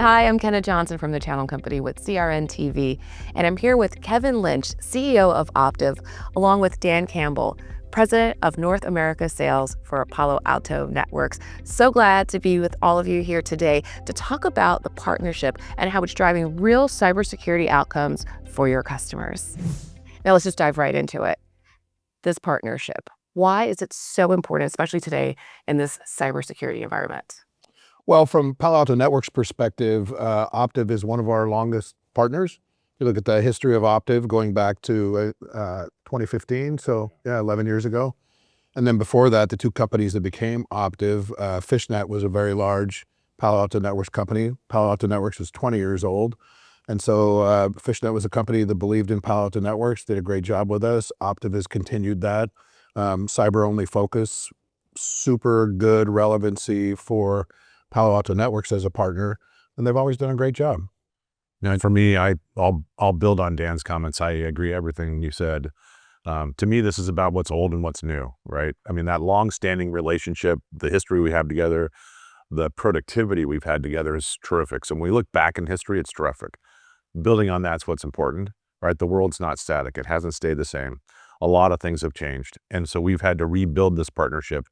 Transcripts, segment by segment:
Hi, I'm Kenna Johnson from the Channel Company with CRN TV, and I'm here with Kevin Lynch, CEO of Optiv, along with Dan Campbell, President of North America Sales for Palo Alto Networks. So glad to be with all of you here today to talk about the partnership and how it's driving real cybersecurity outcomes for your customers. Now let's just dive right into it. This partnership, why is it so important, especially today in this cybersecurity environment? Well, from Palo Alto Networks perspective, Optiv is one of our longest partners. You look at the history of Optiv going back to 2015, so yeah, 11 years ago. And then before that, the two companies that became Optiv, Fishnet was a very large Palo Alto Networks company. Palo Alto Networks was 20 years old. And so Fishnet was a company that believed in Palo Alto Networks, did a great job with us. Optiv has continued that. Cyber-only focus, super good relevancy for Palo Alto Networks as a partner, and they've always done a great job. Now, for me, I'll build on Dan's comments. I agree everything you said. To me, this is about what's old and what's new, right? I mean, that long-standing relationship, the history we have together, the productivity we've had together is terrific. So when we look back in history, it's terrific. Building on that's what's important, right? The world's not static. It hasn't stayed the same. A lot of things have changed. And so we've had to rebuild this partnership,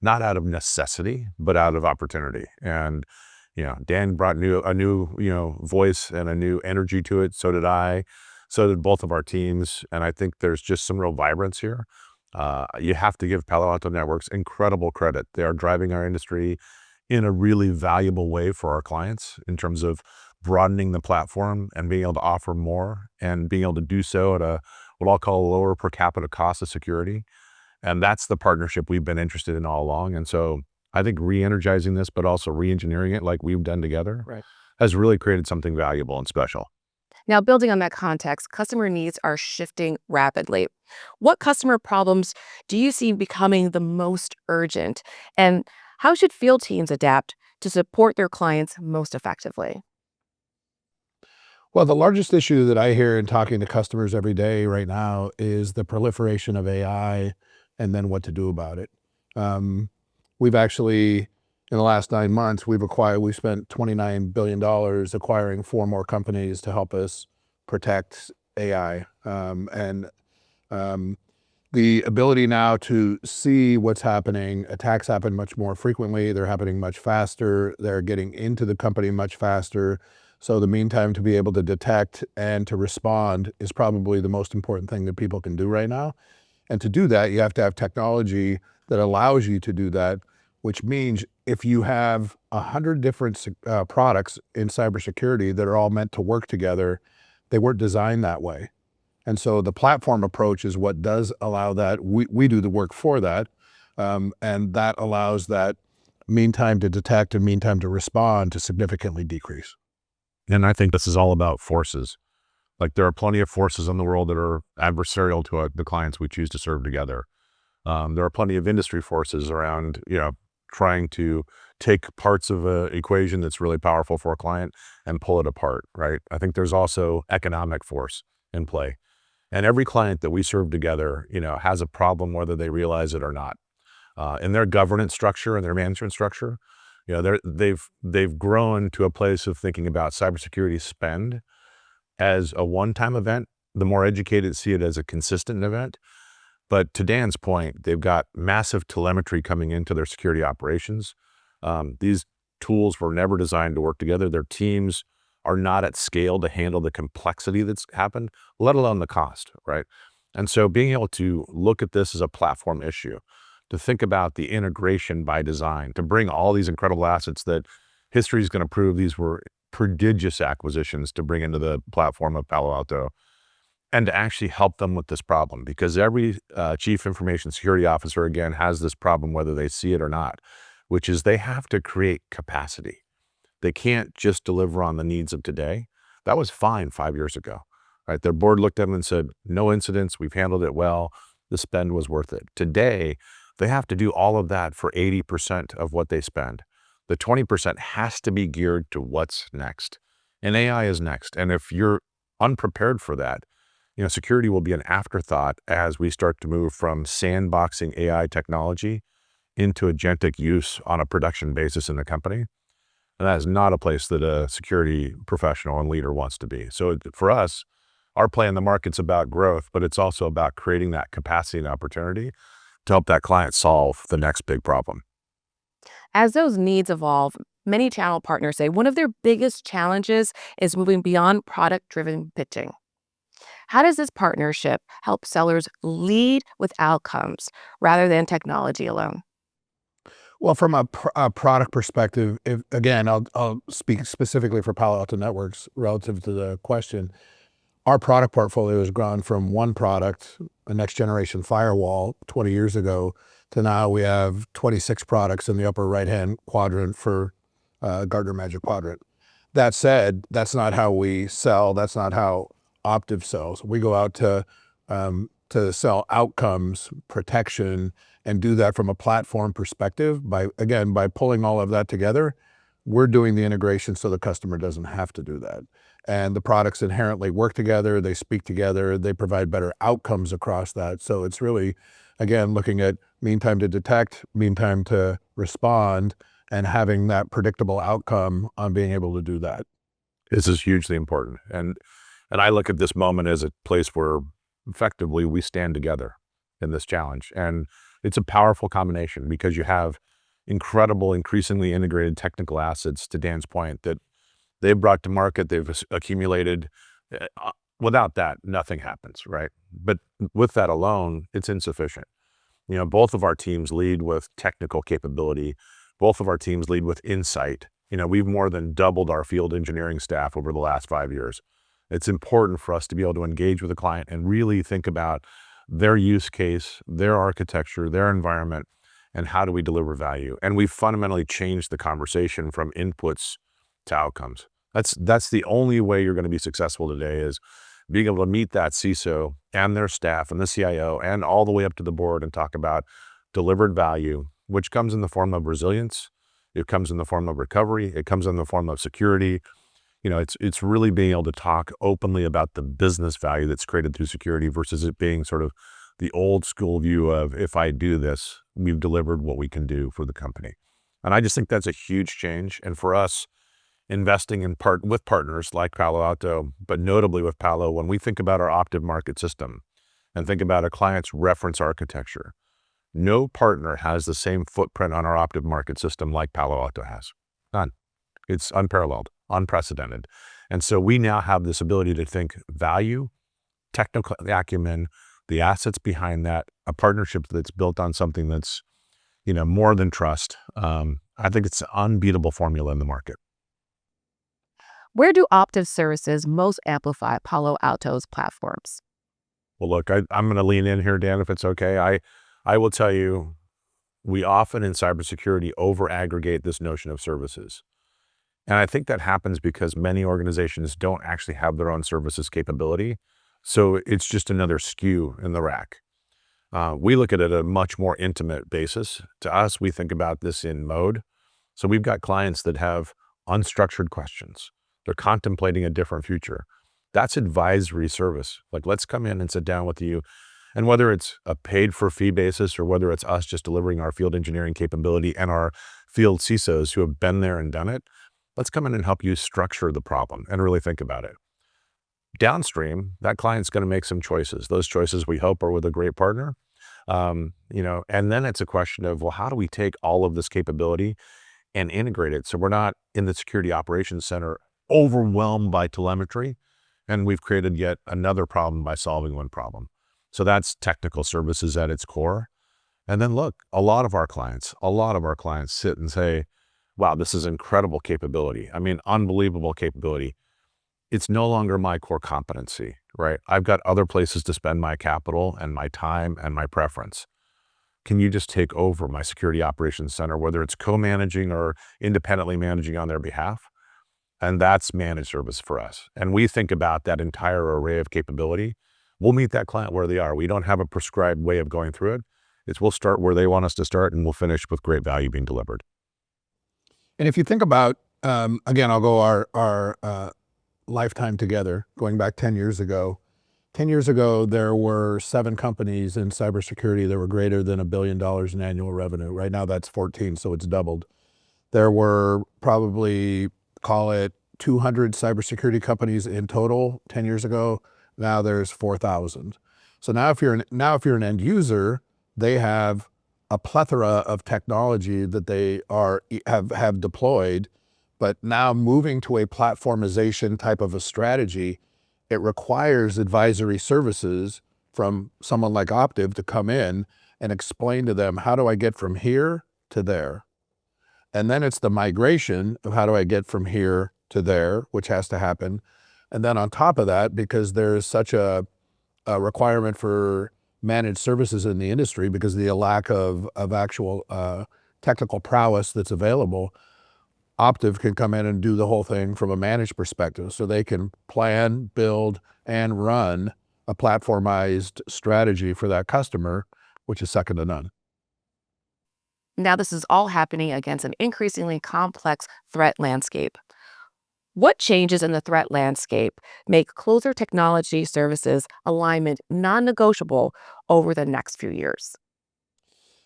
not out of necessity, but out of opportunity. And, Dan brought a new voice and a new energy to it. So did I. So did both of our teams. And I think there's just some real vibrance here. You have to give Palo Alto Networks incredible credit. They are driving our industry in a really valuable way for our clients in terms of broadening the platform and being able to offer more and being able to do so at what I'll call a lower per capita cost of security. And that's the partnership we've been interested in all along. And so I think re-energizing this, but also re-engineering it like we've done together, Right. has really created something valuable and special. Now, building on that context, customer needs are shifting rapidly. What customer problems do you see becoming the most urgent? And how should field teams adapt to support their clients most effectively? Well, the largest issue that I hear in talking to customers every day right now is the proliferation of AI and then what to do about it. We've actually, in the last 9 months, we spent $29 billion acquiring 4 more companies to help us protect AI. The ability now to see what's happening, attacks happen much more frequently, they're happening much faster, they're getting into the company much faster. So the meantime to be able to detect and to respond is probably the most important thing that people can do right now. And to do that, you have to have technology that allows you to do that, which means if you have 100 different products in cybersecurity that are all meant to work together, they weren't designed that way. And so the platform approach is what does allow that. We do the work for that. And that allows that meantime to detect and meantime to respond to significantly decrease. And I think this is all about forces. Like there are plenty of forces in the world that are adversarial to the clients we choose to serve together. There are plenty of industry forces around, trying to take parts of an equation that's really powerful for a client and pull it apart, right? I think there's also economic force in play. And every client that we serve together, has a problem whether they realize it or not. In their governance structure and their management structure, they've grown to a place of thinking about cybersecurity spend as a one-time event. The more educated see it as a consistent event. But to Dan's point, they've got massive telemetry coming into their security operations. These tools were never designed to work together. Their teams are not at scale to handle the complexity that's happened, let alone the cost, right? And so being able to look at this as a platform issue, to think about the integration by design, to bring all these incredible assets that history is going to prove these were prodigious acquisitions to bring into the platform of Palo Alto, and to actually help them with this problem. Because every chief information security officer, again, has this problem whether they see it or not, which is they have to create capacity. They can't just deliver on the needs of today. That was fine 5 years ago, right? Their board looked at them and said, no incidents, we've handled it well, the spend was worth it. Today, they have to do all of that for 80% of what they spend. The 20% has to be geared to what's next. And AI is next. And if you're unprepared for that, security will be an afterthought as we start to move from sandboxing AI technology into agentic use on a production basis in the company. And that is not a place that a security professional and leader wants to be. So for us, our play in the market's about growth, but it's also about creating that capacity and opportunity to help that client solve the next big problem. As those needs evolve, many channel partners say one of their biggest challenges is moving beyond product-driven pitching. How does this partnership help sellers lead with outcomes rather than technology alone? Well, from a product perspective, again, I'll speak specifically for Palo Alto Networks relative to the question. Our product portfolio has grown from one product, a next generation firewall 20 years ago, to now we have 26 products in the upper right-hand quadrant for Gartner Magic Quadrant. That said, that's not how we sell. That's not how Optiv sells. We go out to sell outcomes, protection, and do that from a platform perspective by pulling all of that together. We're doing the integration so the customer doesn't have to do that. And the products inherently work together, they speak together, they provide better outcomes across that. So it's really, again, looking at mean time to detect, mean time to respond, and having that predictable outcome on being able to do that. This is hugely important. And I look at this moment as a place where effectively we stand together in this challenge. And it's a powerful combination because you have incredible, increasingly integrated technical assets, to Dan's point, that they've brought to market, they've accumulated. Without that, nothing happens, right? But with that alone, it's insufficient. Both of our teams lead with technical capability. Both of our teams lead with insight. We've more than doubled our field engineering staff over the last 5 years. It's important for us to be able to engage with a client and really think about their use case, their architecture, their environment, and how do we deliver value. And we've fundamentally changed the conversation from inputs to outcomes. That's the only way you're going to be successful today, is being able to meet that CISO and their staff and the CIO and all the way up to the board and talk about delivered value, which comes in the form of resilience. It comes in the form of recovery. It comes in the form of security. It's really being able to talk openly about the business value that's created through security versus it being sort of the old school view of, if I do this, we've delivered what we can do for the company. And I just think that's a huge change. And for us, investing with partners like Palo Alto, but notably with Palo, when we think about our Optiv market system and think about a client's reference architecture, no partner has the same footprint on our Optiv market system like Palo Alto has. None. It's unparalleled, unprecedented. And so we now have this ability to think value, technical acumen, the assets behind that, a partnership that's built on something that's, more than trust. I think it's an unbeatable formula in the market. Where do Optiv services most amplify Palo Alto's platforms? Well, look, I'm going to lean in here, Dan, if it's okay. I will tell you, we often in cybersecurity over-aggregate this notion of services. And I think that happens because many organizations don't actually have their own services capability. So it's just another SKU in the rack. We look at it at a much more intimate basis. To us, we think about this in mode. So we've got clients that have unstructured questions. They're contemplating a different future. That's advisory service. Like, let's come in and sit down with you. And whether it's a paid for fee basis or whether it's us just delivering our field engineering capability and our field CISOs who have been there and done it, let's come in and help you structure the problem and really think about it. Downstream, that client's going to make some choices. Those choices, we hope, are with a great partner. And then it's a question of, well, how do we take all of this capability and integrate it so we're not in the security operations center overwhelmed by telemetry, and we've created yet another problem by solving one problem. So that's technical services at its core. And then look, a lot of our clients sit and say, wow, this is incredible capability. I mean, unbelievable capability. It's no longer my core competency, right? I've got other places to spend my capital and my time and my preference. Can you just take over my security operations center, whether it's co-managing or independently managing on their behalf? And that's managed service for us. And we think about that entire array of capability. We'll meet that client where they are. We don't have a prescribed way of going through it. We'll start where they want us to start, and we'll finish with great value being delivered. And if you think about, again, I'll go our lifetime together, going back 10 years ago. 10 years ago, there were 7 companies in cybersecurity that were greater than $1 billion in annual revenue. Right now, that's 14, so it's doubled. there were probably, call it 200 cybersecurity companies in total 10 years ago. Now there's 4,000. So now if you're an end user, they have a plethora of technology that they have deployed, but now moving to a platformization type of a strategy, it requires advisory services from someone like Optiv to come in and explain to them, how do I get from here to there? And then it's the migration of how do I get from here to there, which has to happen. And then on top of that, because there's such a requirement for managed services in the industry because of the lack of actual technical prowess that's available, Optiv can come in and do the whole thing from a managed perspective. So they can plan, build, and run a platformized strategy for that customer, which is second to none. Now, this is all happening against an increasingly complex threat landscape. What changes in the threat landscape make closer technology services alignment non-negotiable over the next few years?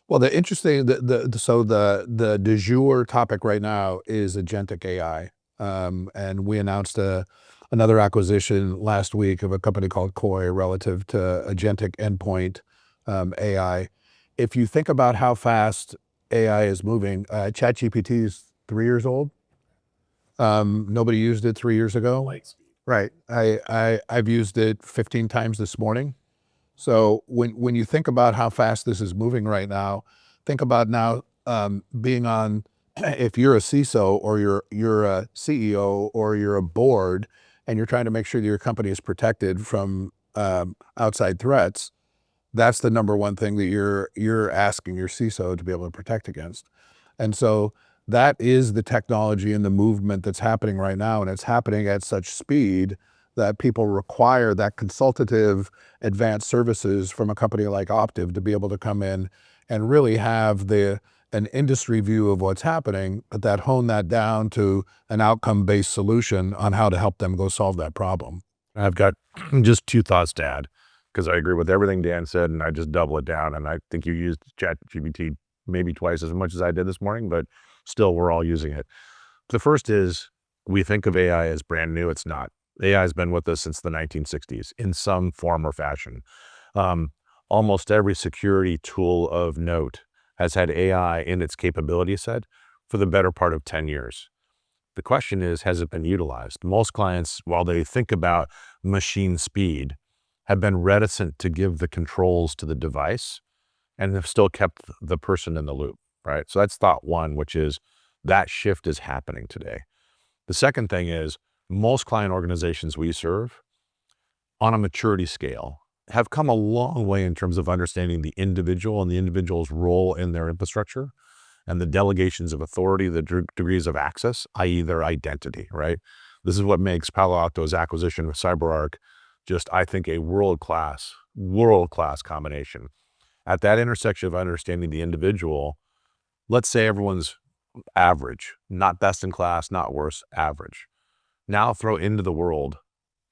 Well, the interesting, the du jour topic right now is agentic AI. And we announced another acquisition last week of a company called Koi relative to agentic endpoint AI. If you think about how fast AI is moving, ChatGPT is 3 years old. Nobody used it 3 years ago. Light speed. Right. I've used it 15 times this morning. So when you think about how fast this is moving right now, think about now being on, if you're a CISO or you're a CEO or you're a board and you're trying to make sure that your company is protected from outside threats, that's the number one thing that you're asking your CISO to be able to protect against. And so that is the technology and the movement that's happening right now. And it's happening at such speed that people require that consultative advanced services from a company like Optiv to be able to come in and really have an industry view of what's happening, but that hone that down to an outcome-based solution on how to help them go solve that problem. I've got just two thoughts to add, because I agree with everything Dan said, and I just double it down. And I think you used ChatGPT maybe twice as much as I did this morning, but still we're all using it. The first is, we think of AI as brand new. It's not. AI has been with us since the 1960s in some form or fashion. Almost every security tool of note has had AI in its capability set for the better part of 10 years. The question is, has it been utilized? Most clients, while they think about machine speed, have been reticent to give the controls to the device and have still kept the person in the loop, right? So that's thought one, which is that shift is happening today. The second thing is, most client organizations we serve on a maturity scale have come a long way in terms of understanding the individual and the individual's role in their infrastructure and the delegations of authority, the degrees of access, i.e. their identity, right? This is what makes Palo Alto's acquisition of CyberArk just, I think, a world-class combination. At that intersection of understanding the individual, let's say everyone's average, not best in class, not worse, average. Now throw into the world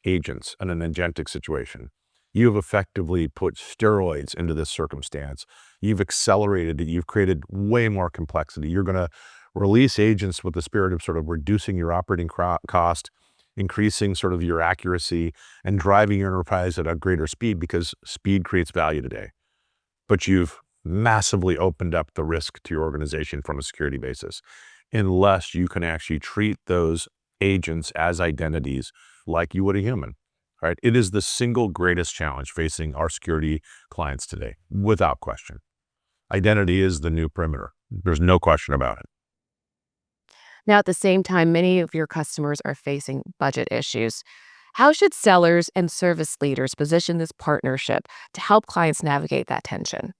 agents in an agentic situation. You have effectively put steroids into this circumstance. You've accelerated it. You've created way more complexity. You're going to release agents with the spirit of sort of reducing your operating cost, increasing sort of your accuracy, and driving your enterprise at a greater speed, because speed creates value today. But you've massively opened up the risk to your organization from a security basis, unless you can actually treat those agents as identities like you would a human, right? It is the single greatest challenge facing our security clients today, without question. Identity is the new perimeter. There's no question about it. Now, at the same time, many of your customers are facing budget issues. How should sellers and service leaders position this partnership to help clients navigate that tension?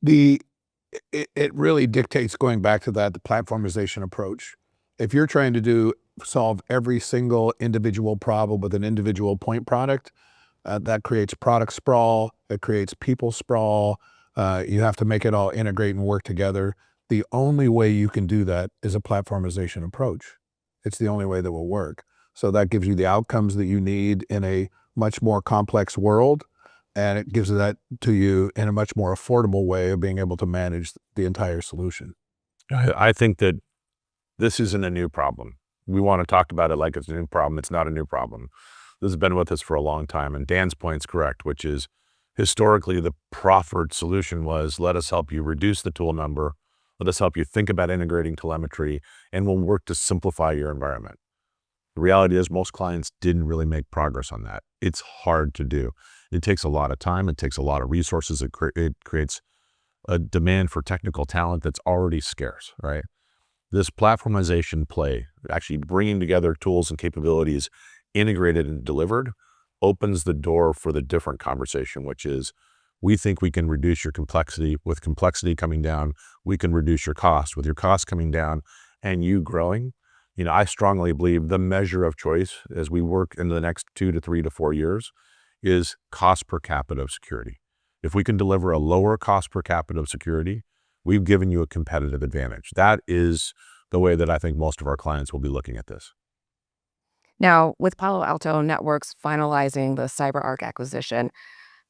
It really dictates, going back to that, the platformization approach. If you're trying to solve every single individual problem with an individual point product, that creates product sprawl, it creates people sprawl. You have to make it all integrate and work together. The only way you can do that is a platformization approach. It's the only way that will work. So that gives you the outcomes that you need in a much more complex world, and it gives that to you in a much more affordable way of being able to manage the entire solution. I think that This isn't a new problem. We want to talk about it like it's a new problem. It's not a new problem. This has been with us for a long time. And Dan's point's correct, which is historically the proffered solution was, let us help you reduce the tool number. Let us help you think about integrating telemetry, and we'll work to simplify your environment. The reality is most clients didn't really make progress on that. It's hard to do. It takes a lot of time. It takes a lot of resources. It creates a demand for technical talent that's already scarce, right? This platformization play, actually bringing together tools and capabilities integrated and delivered, opens the door for the different conversation, which is, we think we can reduce your complexity. With complexity coming down, we can reduce your cost. With your cost coming down and you growing, I strongly believe the measure of choice as we work into the next 2 to 3 to 4 years is cost per capita of security. If we can deliver a lower cost per capita of security, we've given you a competitive advantage. That is the way that I think most of our clients will be looking at this. Now, with Palo Alto Networks finalizing the CyberArk acquisition,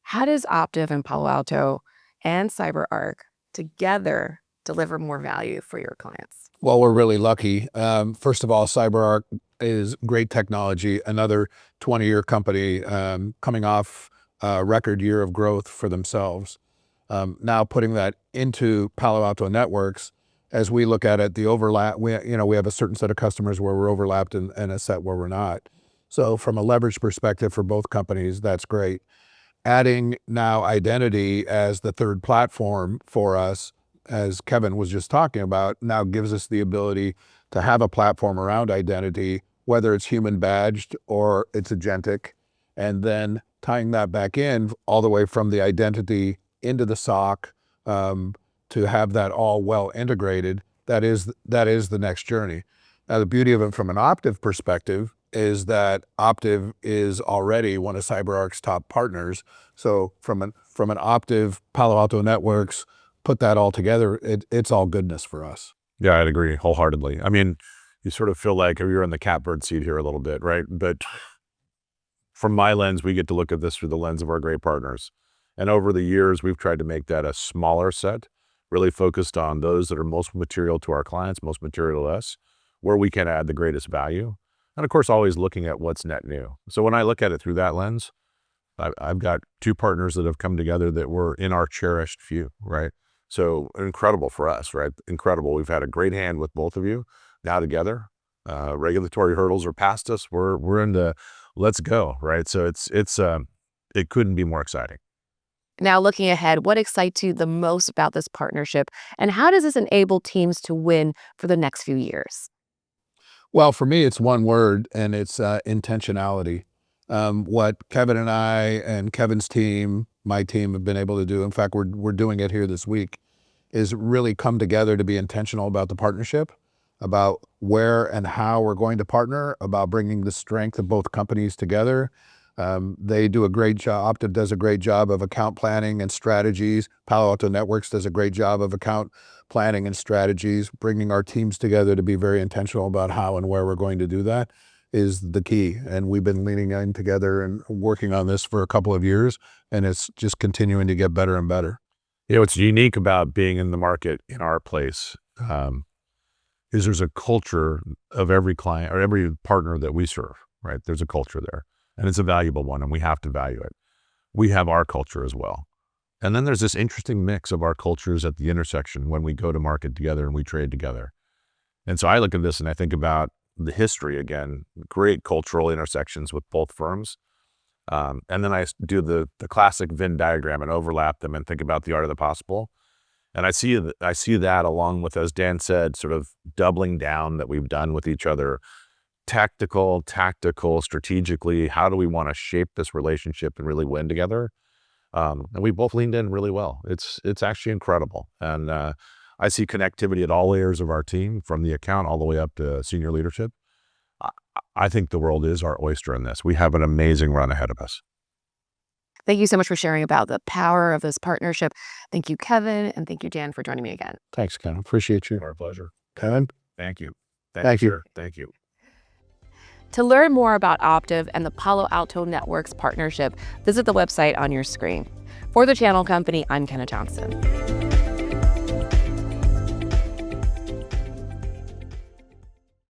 how does Optiv and Palo Alto and CyberArk together deliver more value for your clients? Well, we're really lucky. First of all, CyberArk is great technology, another 20-year company coming off a record year of growth for themselves. Now putting that into Palo Alto Networks, as we look at it, the overlap, we have a certain set of customers where we're overlapped and a set where we're not. So from a leverage perspective for both companies, that's great. Adding now identity as the third platform for us, as Kevin was just talking about, now gives us the ability to have a platform around identity, whether it's human badged or it's agentic, and then tying that back in all the way from the identity into the SOC, to have that all well integrated. That is the next journey. Now, the beauty of it from an Optiv perspective is that Optiv is already one of CyberArk's top partners. So from an Optiv, Palo Alto Networks, put that all together, it's all goodness for us. Yeah, I'd agree wholeheartedly. I mean, you sort of feel like you're in the catbird seat here a little bit, right? But from my lens, we get to look at this through the lens of our great partners. And over the years, we've tried to make that a smaller set, really focused on those that are most material to our clients, most material to us, where we can add the greatest value. And of course, always looking at what's net new. So when I look at it through that lens, I've got two partners that have come together that were in our cherished few, right? So incredible for us, right? Incredible. We've had a great hand with both of you now together. Regulatory hurdles are past us. We're into let's go, right? So it couldn't be more exciting. Now, looking ahead, what excites you the most about this partnership, and how does this enable teams to win for the next few years? Well, for me, it's one word, and it's intentionality. What Kevin and I and Kevin's team, my team, have been able to do, in fact, we're doing it here this week, is really come together to be intentional about the partnership, about where and how we're going to partner, about bringing the strength of both companies together. They do a great job. Optiv does a great job of account planning and strategies. Palo Alto Networks does a great job of account planning and strategies. Bringing our teams together to be very intentional about how and where we're going to do that is the key. And we've been leaning in together and working on this for a couple of years, and it's just continuing to get better and better. What's unique about being in the market in our place is there's a culture of every client or every partner that we serve, right? There's a culture there, and it's a valuable one, and we have to value it. We have our culture as well. And then there's this interesting mix of our cultures at the intersection when we go to market together and we trade together. And so I look at this and I think about the history again, great cultural intersections with both firms. And then I do the classic Venn diagram and overlap them and think about the art of the possible. And I see that along with, as Dan said, sort of doubling down that we've done with each other, tactical, strategically, how do we want to shape this relationship and really win together? And we both leaned in really well. It's actually incredible. And I see connectivity at all layers of our team, from the account all the way up to senior leadership. I think the world is our oyster in this. We have an amazing run ahead of us. Thank you so much for sharing about the power of this partnership. Thank you, Kevin, and thank you, Dan, for joining me again. Thanks, Ken. Appreciate you. Our pleasure. Kevin? Thank you. Thank you. Sir. Thank you. To learn more about Optiv and the Palo Alto Networks partnership, visit the website on your screen. For the Channel Company, I'm Kenna Johnson.